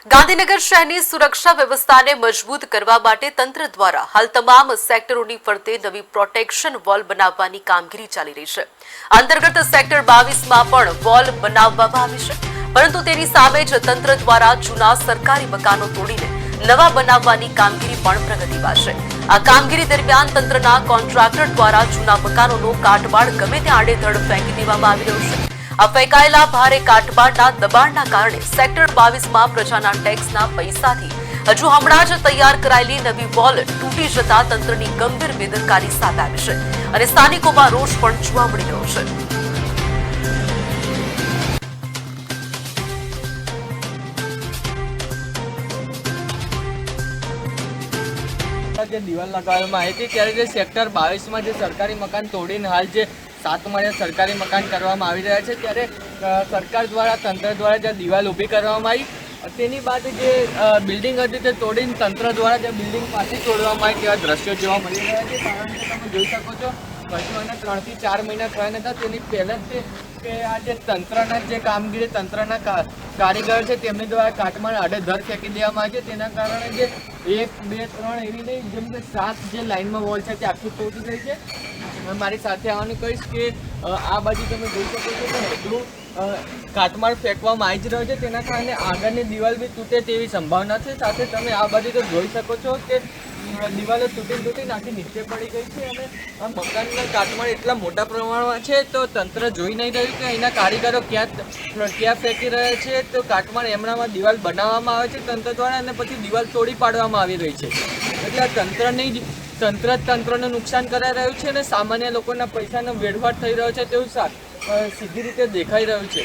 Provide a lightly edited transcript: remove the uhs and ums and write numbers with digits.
ગાંધીનગર શહેરની સુરક્ષા વ્યવસ્થાને મજબૂત કરવા માટે તંત્ર દ્વારા હાલ તમામ સેક્ટરોની ફરતે નવી પ્રોટેક્શન વોલ બનાવવાની કામગીરી ચાલી રહી છે। અંતર્ગત સેક્ટર 22માં પણ વોલ બનાવવામાં આવી છે, પરંતુ તેની સામે જ તંત્ર દ્વારા જૂના સરકારી મકાનો તોડીને નવા બનાવવાની કામગીરી પણ પ્રગતિમાં છે। આ કામગીરી દરમિયાન તંત્રના કોન્ટ્રાક્ટર દ્વારા જૂના મકાનોનો કાટમાળ ગમે ત્યાં આડેધડ ફેંકી દેવામાં આવી રહ્યો છે। આ ફેંકાયેલા ભારે કાટમાળના દબાણના કારણે સેક્ટર 22માં પ્રજાના ટેક્સના પૈસાથી હજુ હમણાં જ તૈયાર કરાયેલી નવી વોલ તૂટી જતા તંત્રની ગંભીર બેદરકારી સામે આવી છે અને સ્થાનિકોમાં રોષ પણ જોવા મળી રહ્યો છે। જે દિવાલ લગાવવામાં આવી હતી ત્યારે જે સેક્ટર 22માં જે સરકારી મકાન તોડીને હાલ જે 7માં જે સરકારી મકાન કરવામાં આવી રહ્યા છે, ત્યારે સરકાર દ્વારા તંત્ર દ્વારા જે દિવાલ ઊભી કરવામાં આવી તેની બાદ જે બિલ્ડિંગ હતી તે તોડીને તંત્ર દ્વારા જે બિલ્ડિંગ પાછી તોડવામાં આવી તેવા દ્રશ્યો જોવા મળી રહ્યા છે। કારણ કે તમે જોઈ શકો છો હજુ એને 3 થી 4 મહિના થયા હતા, તેની પહેલાં જ કે આ જે તંત્રના જે કામગીરી તંત્રના કારીગર છે તેમની દ્વારા કાટમાળ આડેધડ ફેંકી દેવામાં આવે છે। તેના કારણે જે 1, 2, 3 એવી નહીં, જેમ કે 7 જે લાઇનમાં વોલ છે તે આખી તૂટી ગઈ છે। મારી સાથે આવવાનું કહીશ કે આ બાજુ તમે જોઈ શકો છો કે એટલું કાટમાળ ફેંકવામાં આવી જ રહ્યો છે, તેના કારણે આગળની દિવાલ બી તૂટે તેવી સંભાવના છે। સાથે તમે આ બાજુ તો જોઈ શકો છો કે દિવાલો તૂટી નાખી નીચે પડી ગઈ છે અને આ મકાનના કાટમાળ એટલા મોટા પ્રમાણમાં છે તો તંત્ર જોઈ નહીં રહ્યું કે અહીંના કારીગરો ક્યાં ફેંકી રહ્યા છે। તો કાટમાળ એમનામાં દિવાલ બનાવવામાં આવે છે તંત્ર દ્વારા અને પછી દિવાલ તોડી પાડવામાં આવી રહી છે, એટલે તંત્રને નુકસાન કરાઈ રહ્યું છે અને સામાન્ય લોકોના પૈસાનો વેડફાટ થઈ રહ્યો છે તેવું સીધી રીતે દેખાઈ રહ્યું છે।